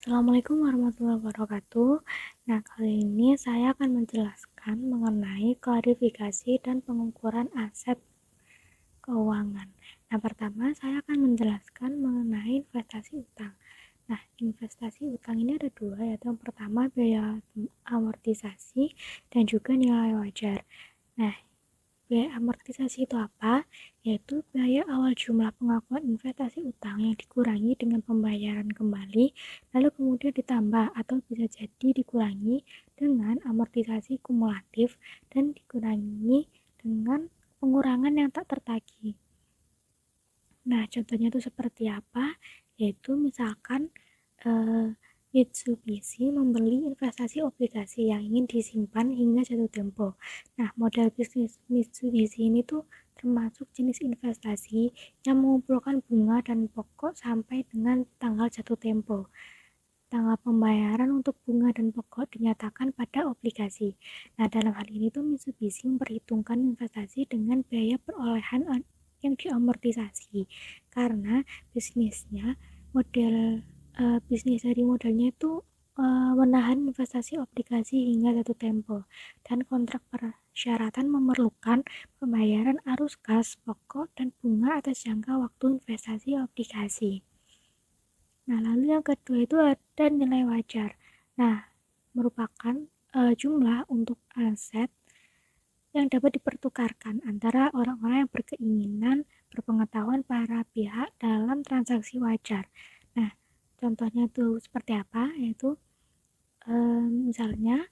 Assalamualaikum warahmatullahi wabarakatuh. Nah, kali ini saya akan menjelaskan mengenai klarifikasi dan pengukuran aset keuangan. Nah, pertama saya akan menjelaskan mengenai investasi utang. Nah, investasi utang ini ada dua, yaitu yang pertama biaya amortisasi dan juga nilai wajar. Nah, biaya amortisasi itu apa? Yaitu biaya awal jumlah pengakuan investasi utang yang dikurangi dengan pembayaran kembali, lalu kemudian ditambah atau bisa jadi dikurangi dengan amortisasi kumulatif dan dikurangi dengan pengurangan yang tak tertagih. Nah, contohnya itu seperti apa? Yaitu misalkan Mitsubishi membeli investasi obligasi yang ingin disimpan hingga jatuh tempo. Nah, model bisnis Mitsubishi ini tuh termasuk jenis investasi yang mengumpulkan bunga dan pokok sampai dengan tanggal jatuh tempo. Tanggal pembayaran untuk bunga dan pokok dinyatakan pada obligasi. Nah, dalam hal ini tuh Mitsubishi memperhitungkan investasi dengan biaya perolehan yang diamortisasi karena bisnisnya model bisnis dari modalnya itu menahan investasi obligasi hingga jatuh tempo dan kontrak persyaratan memerlukan pembayaran arus kas pokok dan bunga atas jangka waktu investasi obligasi. Nah, lalu yang kedua itu ada nilai wajar. Nah, merupakan jumlah untuk aset yang dapat dipertukarkan antara orang-orang yang berkeinginan berpengetahuan para pihak dalam transaksi wajar. Nah, contohnya itu seperti apa? Yaitu misalnya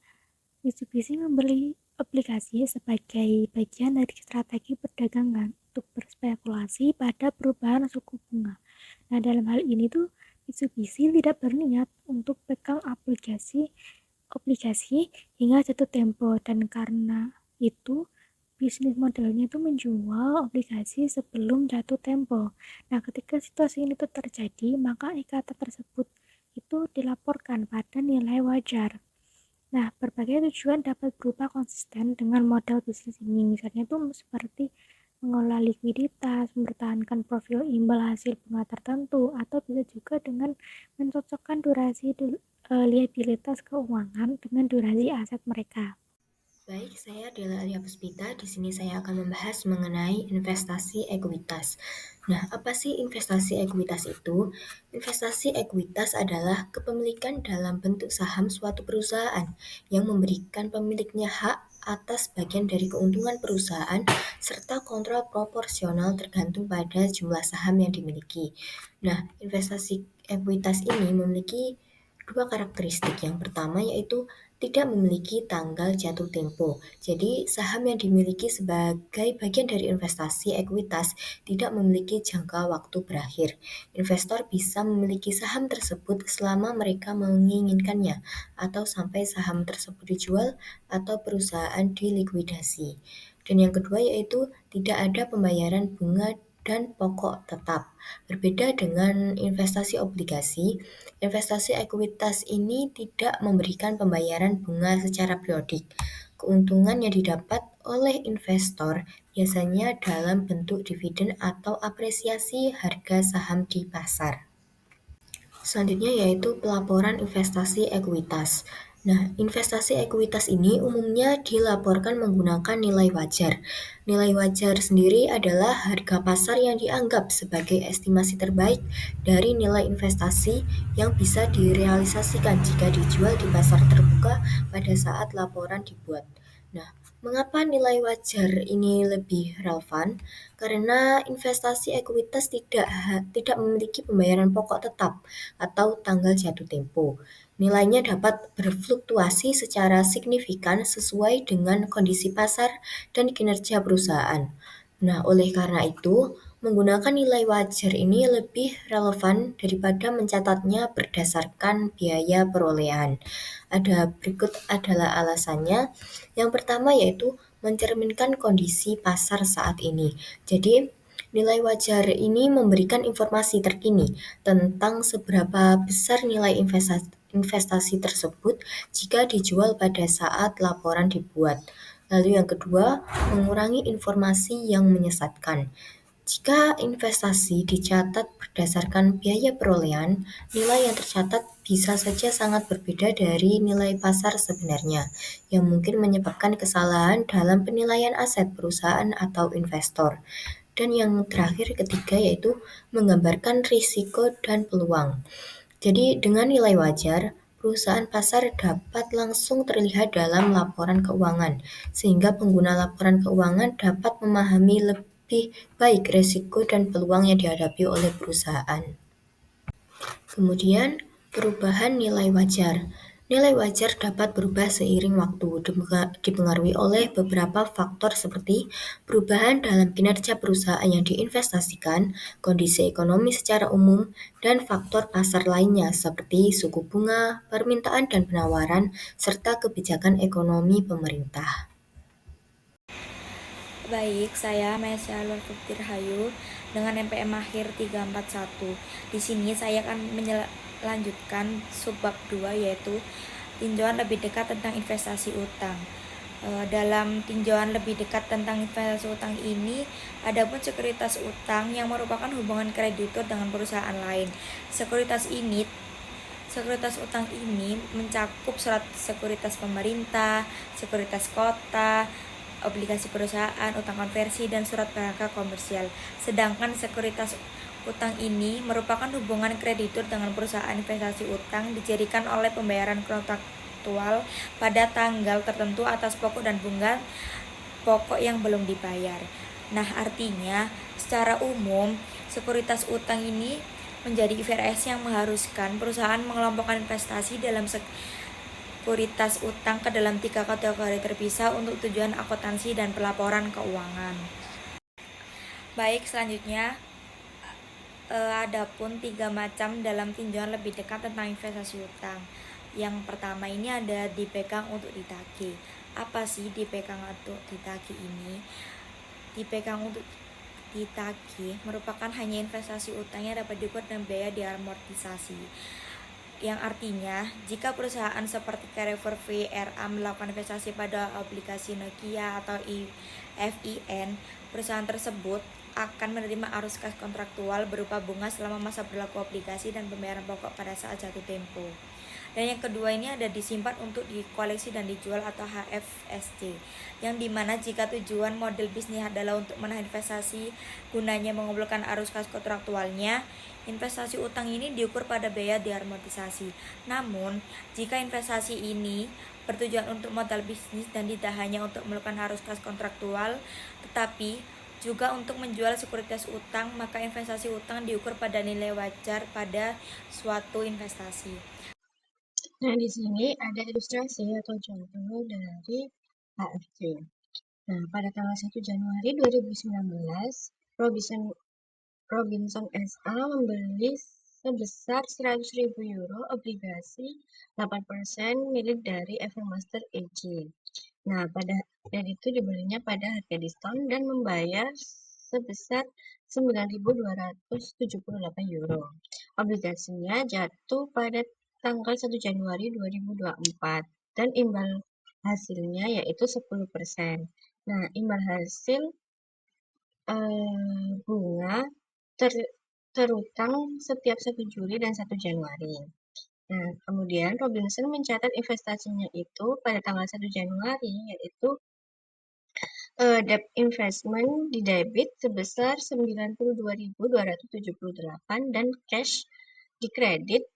Mitsubishi membeli obligasi sebagai bagian dari strategi perdagangan untuk berspekulasi pada perubahan suku bunga. Nah, dalam hal ini tuh Mitsubishi tidak berniat untuk pegang obligasi hingga jatuh tempo, dan karena itu bisnis modelnya itu menjual obligasi sebelum jatuh tempo. Nah, ketika situasi ini tuh terjadi, maka ikatan tersebut itu dilaporkan pada nilai wajar. Nah, berbagai tujuan dapat berupa konsisten dengan model bisnis ini. Misalnya itu seperti mengelola likuiditas, mempertahankan profil imbal hasil bunga tertentu, atau bisa juga dengan mencocokkan durasi liabilitas keuangan dengan durasi aset mereka. Baik, saya adalah Alia Puspita. Di sini saya akan membahas mengenai investasi ekuitas. Nah, apa sih investasi ekuitas itu? Investasi ekuitas adalah kepemilikan dalam bentuk saham suatu perusahaan yang memberikan pemiliknya hak atas bagian dari keuntungan perusahaan serta kontrol proporsional tergantung pada jumlah saham yang dimiliki. Nah, investasi ekuitas ini memiliki dua karakteristik. Yang pertama yaitu tidak memiliki tanggal jatuh tempo. Jadi, saham yang dimiliki sebagai bagian dari investasi ekuitas tidak memiliki jangka waktu berakhir. Investor bisa memiliki saham tersebut selama mereka menginginkannya atau sampai saham tersebut dijual atau perusahaan dilikuidasi. Dan yang kedua yaitu tidak ada pembayaran bunga dan pokok tetap. Berbeda dengan investasi obligasi, investasi ekuitas ini tidak memberikan pembayaran bunga secara periodik. Keuntungan yang didapat oleh investor biasanya dalam bentuk dividen atau apresiasi harga saham di pasar. Selanjutnya yaitu pelaporan investasi ekuitas. Nah, investasi ekuitas ini umumnya dilaporkan menggunakan nilai wajar. Nilai wajar sendiri adalah harga pasar yang dianggap sebagai estimasi terbaik dari nilai investasi yang bisa direalisasikan jika dijual di pasar terbuka pada saat laporan dibuat. Nah, mengapa nilai wajar ini lebih relevan? Karena investasi ekuitas tidak memiliki pembayaran pokok tetap atau tanggal jatuh tempo. Nilainya dapat berfluktuasi secara signifikan sesuai dengan kondisi pasar dan kinerja perusahaan. Nah, oleh karena itu, menggunakan nilai wajar ini lebih relevan daripada mencatatnya berdasarkan biaya perolehan. Berikut adalah alasannya. Yang pertama yaitu mencerminkan kondisi pasar saat ini. Jadi, nilai wajar ini memberikan informasi terkini tentang seberapa besar nilai investasi tersebut jika dijual pada saat laporan dibuat. Lalu yang kedua, mengurangi informasi yang menyesatkan. Jika investasi dicatat berdasarkan biaya perolehan, nilai yang tercatat bisa saja sangat berbeda dari nilai pasar sebenarnya, yang mungkin menyebabkan kesalahan dalam penilaian aset perusahaan atau investor. Dan yang terakhir ketiga yaitu menggambarkan risiko dan peluang. Jadi dengan nilai wajar, perusahaan pasar dapat langsung terlihat dalam laporan keuangan, sehingga pengguna laporan keuangan dapat memahami lebih baik risiko dan peluang yang dihadapi oleh perusahaan. Kemudian, perubahan nilai wajar. Nilai wajar dapat berubah seiring waktu, dipengaruhi oleh beberapa faktor seperti perubahan dalam kinerja perusahaan yang diinvestasikan, kondisi ekonomi secara umum, dan faktor pasar lainnya seperti suku bunga, permintaan dan penawaran, serta kebijakan ekonomi pemerintah. Baik, saya Mesya Lutfi Hayu dengan NPM akhir 341. Di sini saya akan melanjutkan subbab 2 yaitu tinjauan lebih dekat tentang investasi utang. Dalam tinjauan lebih dekat tentang investasi utang ini, adapun sekuritas utang yang merupakan hubungan kreditur dengan perusahaan lain. Sekuritas utang ini mencakup surat sekuritas pemerintah, sekuritas kota, obligasi perusahaan, utang konversi, dan surat berharga komersial. Sedangkan sekuritas utang ini merupakan hubungan kreditur dengan perusahaan investasi utang dijadikan oleh pembayaran kontraktual pada tanggal tertentu atas pokok dan bunga pokok yang belum dibayar. Nah, artinya secara umum sekuritas utang ini menjadi IFRS yang mengharuskan perusahaan mengelompokkan investasi dalam sekuritas utang ke dalam 3 kategori terpisah untuk tujuan akuntansi dan pelaporan keuangan. Baik, selanjutnya adapun 3 macam dalam tinjauan lebih dekat tentang investasi utang. Yang pertama ini ada dipegang untuk ditagih. Apa sih dipegang untuk ditagih ini? Dipegang untuk ditagih merupakan hanya investasi utang yang dapat diukur dengan biaya diamortisasi, yang artinya jika perusahaan seperti Carrefour VRA melakukan investasi pada obligasi Nokia atau FIN, perusahaan tersebut akan menerima arus kas kontraktual berupa bunga selama masa berlaku obligasi dan pembayaran pokok pada saat jatuh tempo. Dan yang kedua ini ada disimpan untuk dikoleksi dan dijual atau HFSC, yang dimana jika tujuan model bisnis adalah untuk menahan investasi gunanya mengumpulkan arus kas kontraktualnya, investasi utang ini diukur pada biaya diamortisasi. Namun, jika investasi ini bertujuan untuk modal bisnis dan tidak hanya untuk melakukan arus kas kontraktual, tetapi juga untuk menjual sekuritas utang, maka investasi utang diukur pada nilai wajar pada suatu investasi. Nah, di sini ada ilustrasi atau contoh dari HFC. Nah, pada tanggal 1 Januari 2019, Robinson SA membeli sebesar 100.000 euro obligasi 8% milik dari Evermaster AG. Nah, dan itu dibelinya pada harga diskon dan membayar sebesar 9.278 euro. Obligasinya jatuh pada tanggal 1 Januari 2024 dan imbal hasilnya yaitu 10%. Nah, imbal hasil bunga terutang setiap 1 Juli dan 1 Januari. Nah, kemudian Robinson mencatat investasinya itu pada tanggal 1 Januari yaitu debt investment di debit sebesar 92.278 dan cash di kredit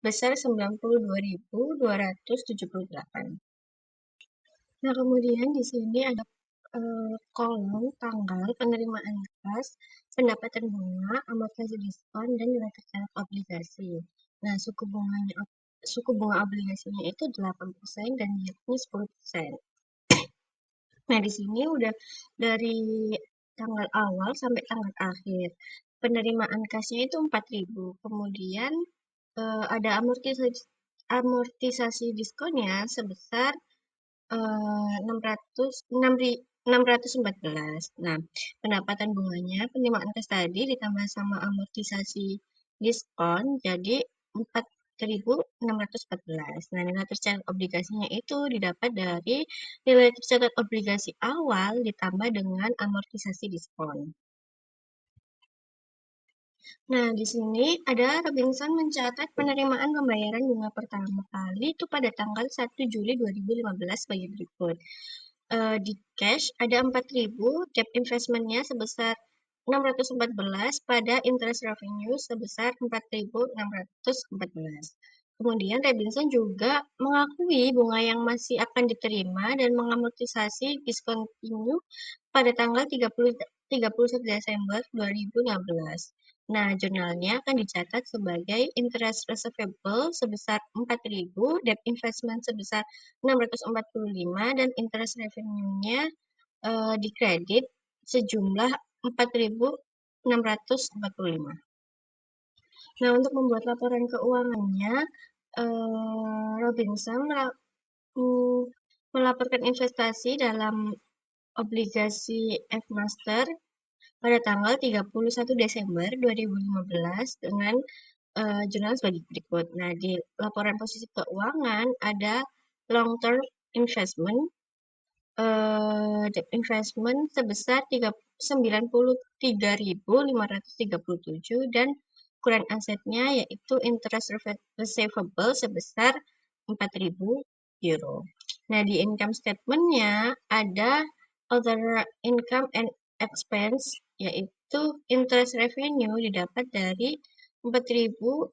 sebesar 92.278. Nah, kemudian di sini ada kolom tanggal penerimaan kas, pendapatan bunga, amortisasi diskon, dan nilai tercatat obligasi. Nah, suku bunga obligasinya itu 8% dan yieldnya 10%. Nah, di sini udah dari tanggal awal sampai tanggal akhir. Penerimaan kasnya itu 4.000. Kemudian ada amortisasi diskonnya sebesar 614. Nah, pendapatan bunganya penerimaan kas tadi ditambah sama amortisasi diskon jadi 4.614. Nah, nilai tercatat obligasinya itu didapat dari nilai tercatat obligasi awal ditambah dengan amortisasi diskon. Nah, di sini ada Robinson mencatat penerimaan pembayaran bunga pertama kali itu pada tanggal 1 Juli 2015 sebagai berikut. Di cash ada 4.000, debt investment-nya sebesar 614, pada interest revenue sebesar 4.614. Kemudian Robinson juga mengakui bunga yang masih akan diterima dan mengamortisasi discontinue pada tanggal 31 Desember 2016. Nah, jurnalnya akan dicatat sebagai interest receivable sebesar 4.000, debt investment sebesar 645, dan interest revenue-nya dikredit sejumlah 4.645. Nah, untuk membuat laporan keuangannya, Robinson melaporkan investasi dalam obligasi F-Master pada tanggal 31 Desember 2015 dengan jurnal sebagai berikut. Nah, di laporan posisi keuangan ada long term investment, debt investment sebesar 93.537, dan current asetnya yaitu interest receivable sebesar 4.000 euro. Nah, di income statement-nya ada other income and expense, yaitu interest revenue didapat dari 4.614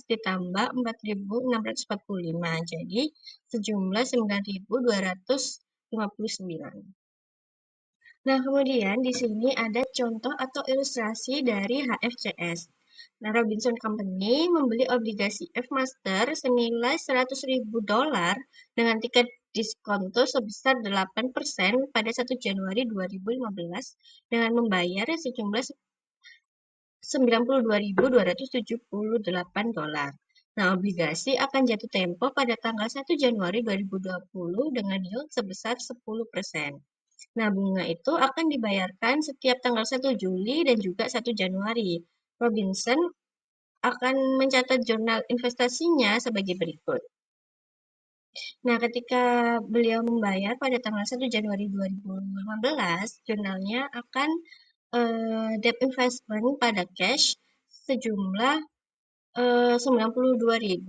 ditambah 4.645, jadi sejumlah 9.259. Nah, kemudian di sini ada contoh atau ilustrasi dari HFCS. Nah, Robinson Company membeli obligasi F-Master senilai $100.000 dengan tingkat diskonto sebesar 8% pada 1 Januari 2015 dengan membayar sejumlah $92.278. Nah, obligasi akan jatuh tempo pada tanggal 1 Januari 2020 dengan yield sebesar 10%. Nah, bunga itu akan dibayarkan setiap tanggal 1 Juli dan juga 1 Januari. Robinson akan mencatat jurnal investasinya sebagai berikut. Nah, ketika beliau membayar pada tanggal 1 Januari 2015, jurnalnya akan debt investment pada cash sejumlah 92.278.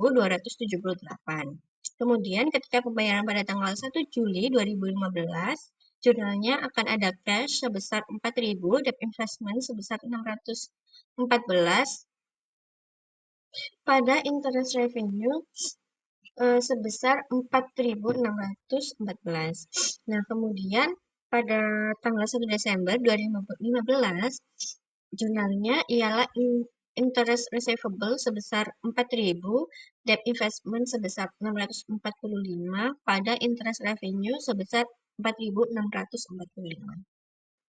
Kemudian ketika pembayaran pada tanggal 1 Juli 2015, jurnalnya akan ada cash sebesar 4.000, debt investment sebesar 614, pada interest revenue sebesar 4.614. Nah, kemudian pada tanggal 1 Desember 2015, jurnalnya ialah interest receivable sebesar 4.000, debt investment sebesar 645, pada interest revenue sebesar 4.645.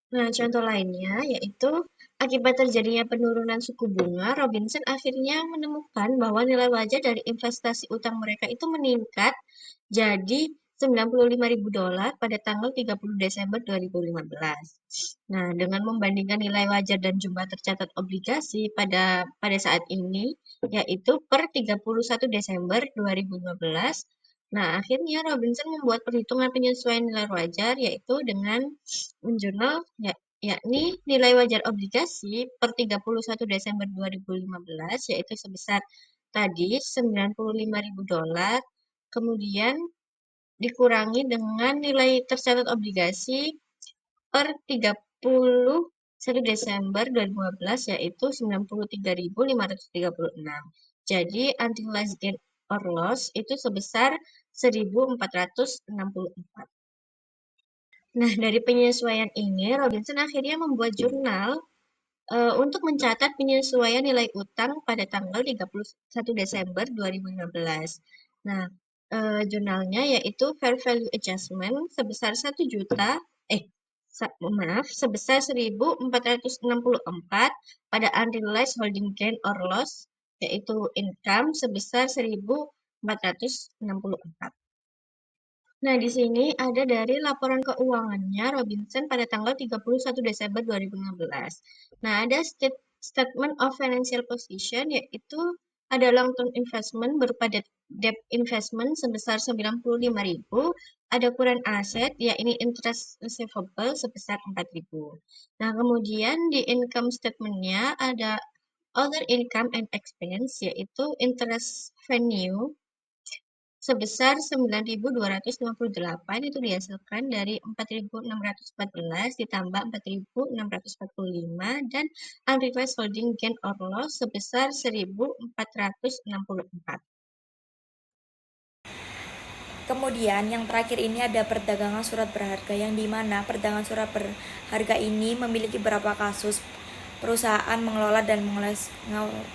Nah, contoh lainnya yaitu akibat terjadinya penurunan suku bunga, Robinson akhirnya menemukan bahwa nilai wajar dari investasi utang mereka itu meningkat jadi $95.000 pada tanggal 30 Desember 2015. Nah, dengan membandingkan nilai wajar dan jumlah tercatat obligasi pada saat ini, yaitu per 31 Desember 2015, nah, akhirnya Robinson membuat perhitungan penyesuaian nilai wajar, yaitu dengan menjurnal yakni nilai wajar obligasi per 31 Desember 2015, yaitu sebesar tadi $95.000, kemudian dikurangi dengan nilai tercatat obligasi per 31 Desember 2015, yaitu 93.536. Jadi unrealized gain or loss itu sebesar 1.464. Nah, dari penyesuaian ini, Robinson akhirnya membuat jurnal untuk mencatat penyesuaian nilai utang pada tanggal 31 Desember 2015. Nah, jurnalnya yaitu Fair Value Adjustment sebesar 1 juta, sebesar 1.464 pada unrealized holding gain or loss, yaitu income sebesar 1.464. Nah, di sini ada dari laporan keuangannya Robinson pada tanggal 31 Desember 2016. Nah, ada statement of financial position, yaitu ada long term investment berupa debt investment sebesar 95.000, ada current asset, ya ini interest receivable sebesar 4.000. Nah, kemudian di income statement-nya ada other income and expense, yaitu interest revenue sebesar 9.258, itu dihasilkan dari 4.614 ditambah 4.645, dan unrealized holding gain or loss sebesar 1.464. Kemudian yang terakhir ini ada perdagangan surat berharga, yang dimana perdagangan surat berharga ini memiliki beberapa kasus perusahaan mengelola dan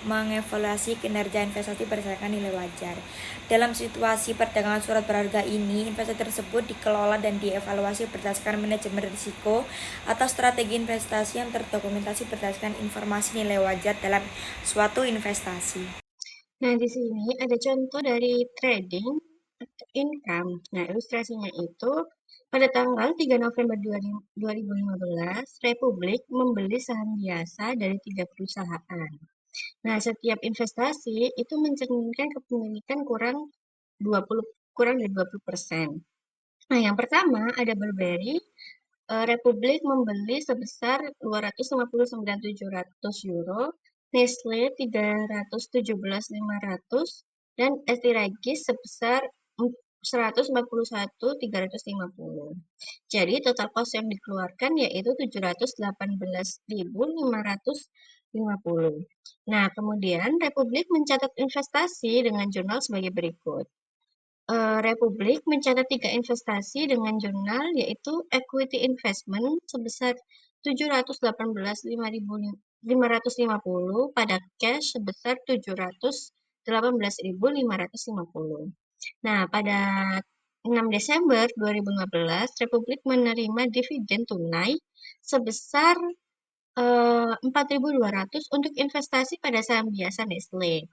mengevaluasi kinerja investasi berdasarkan nilai wajar. Dalam situasi perdagangan surat berharga ini, investasi tersebut dikelola dan dievaluasi berdasarkan manajemen risiko atau strategi investasi yang terdokumentasi berdasarkan informasi nilai wajar dalam suatu investasi. Nah, di sini ada contoh dari trading income. Nah, ilustrasinya itu pada tanggal 3 November 2015, Republik membeli saham biasa dari 3 perusahaan. Nah, setiap investasi itu mencerminkan kepemilikan kurang dari 20%. Nah, yang pertama ada Burberry. Republik membeli sebesar 259.700 euro, Nestle 317.500, dan Esti Regis sebesar 141.350. Jadi total cost yang dikeluarkan yaitu 718.550. Nah, kemudian Republik mencatat investasi dengan jurnal sebagai berikut. Republik mencatat 3 investasi dengan jurnal, yaitu equity investment sebesar 718.550 pada cash sebesar 718.550. Nah, pada 6 Desember 2015, Republik menerima dividen tunai sebesar 4.200 untuk investasi pada saham biasa Nestle.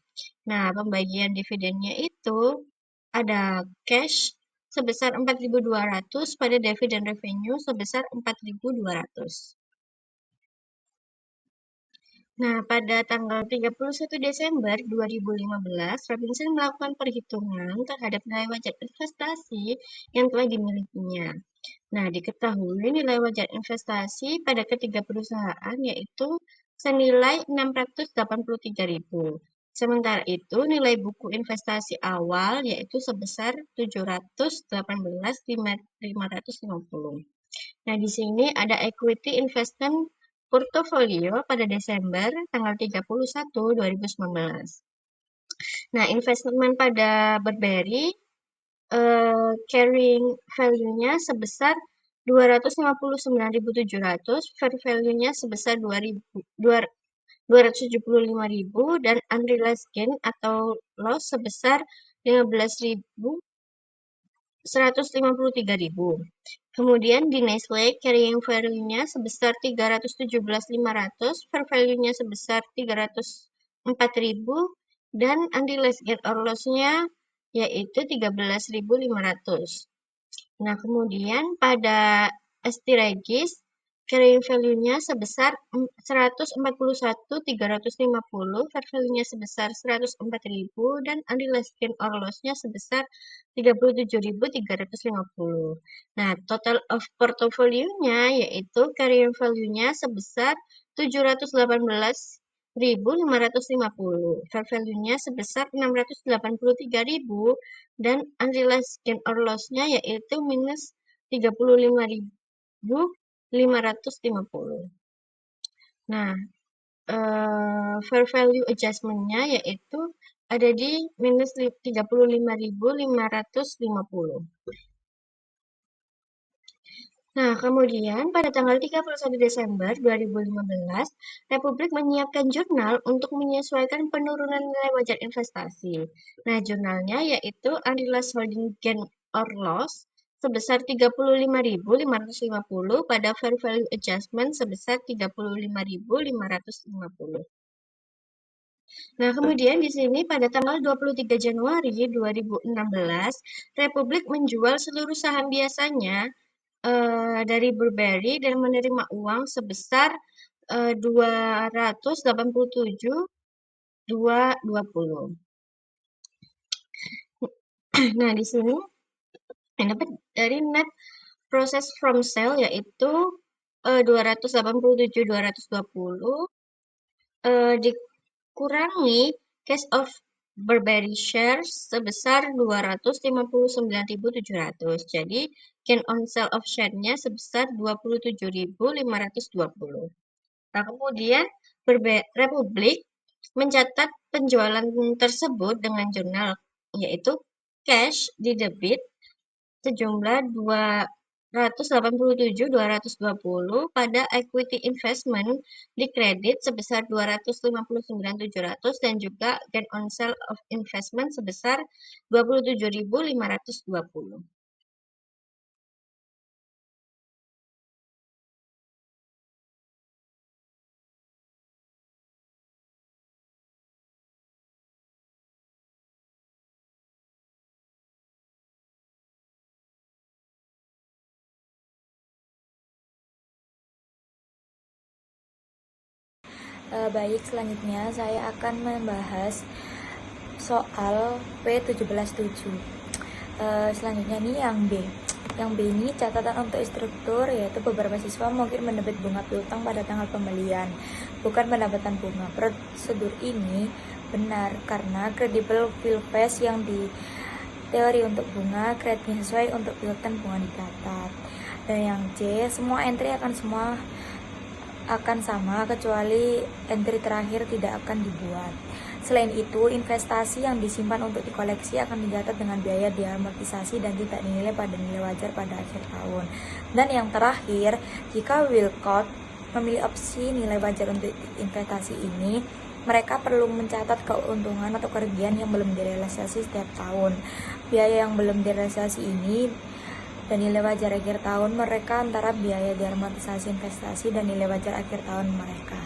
Nah, pembagian dividennya itu ada cash sebesar 4.200 pada dividen revenue sebesar 4.200. Nah, pada tanggal 31 Desember 2015, Robinson melakukan perhitungan terhadap nilai wajar investasi yang telah dimilikinya. Nah, diketahui nilai wajar investasi pada ketiga perusahaan yaitu senilai 683.000. Sementara itu, nilai buku investasi awal yaitu sebesar 718.550. Nah, di sini ada equity investment portfolio pada Desember tanggal 31 2019. Nah, investment pada Burberry carrying value-nya sebesar 259.700, fair value-nya sebesar 275.000, dan unrealized gain atau loss sebesar 153.000. Kemudian di Nestle carrying value-nya sebesar 317.500, fair value-nya sebesar 304.000, dan unrealized gain or loss-nya yaitu 13.500. Nah, kemudian pada Esti Regis, carrying value-nya sebesar 141.350, fair value-nya sebesar 104.000, dan unrealized gain or loss-nya sebesar 37.350. Nah, total of portfolio-nya yaitu carrying value-nya sebesar 718.550, fair value-nya sebesar 683.000, dan unrealized gain or loss-nya yaitu minus 35.550. Nah, fair value adjustment-nya yaitu ada di minus 35.550. Nah, kemudian pada tanggal 31 Desember 2015, Republik menyiapkan jurnal untuk menyesuaikan penurunan nilai wajar investasi. Nah, jurnalnya yaitu Unrealized Holding Gain or Loss sebesar 35.550 pada fair value adjustment sebesar 35.550. Nah, kemudian di sini pada tanggal 23 Januari 2016, Republik menjual seluruh saham biasanya dari Burberry dan menerima uang sebesar 287 220. Nah, di sini yang dapat dari net process from sale yaitu 287.220 dikurangi cash of Burberry shares sebesar 259.700. Jadi gain on sale of share-nya sebesar 27.520. Nah, kemudian Republik mencatat penjualan tersebut dengan jurnal yaitu cash di debit sejumlah 287.220 pada equity investment di kredit sebesar 259.700 dan juga gain on sale of investment sebesar 27.520. Baik, selanjutnya saya akan membahas soal P17.7. Selanjutnya ini yang B. Yang B ini catatan untuk struktur, yaitu beberapa siswa mungkin mendebit bunga piutang pada tanggal pembelian, bukan pendapatan bunga. Prosedur ini benar karena kredibel Philfest yang di teori untuk bunga, kreditnya sesuai untuk piutang bunga dicatat. Dan yang C, semua entry akan sama kecuali entry terakhir tidak akan dibuat. Selain itu, investasi yang disimpan untuk dikoleksi akan dicatat dengan biaya diamortisasi dan tidak dinilai pada nilai wajar pada akhir tahun. Dan yang terakhir, jika Wilcott memilih opsi nilai wajar untuk investasi ini, mereka perlu mencatat keuntungan atau kerugian yang belum direalisasi setiap tahun. Biaya yang belum direalisasi ini dan nilai wajar akhir tahun mereka antara biaya diamortisasi investasi dan nilai wajar akhir tahun mereka.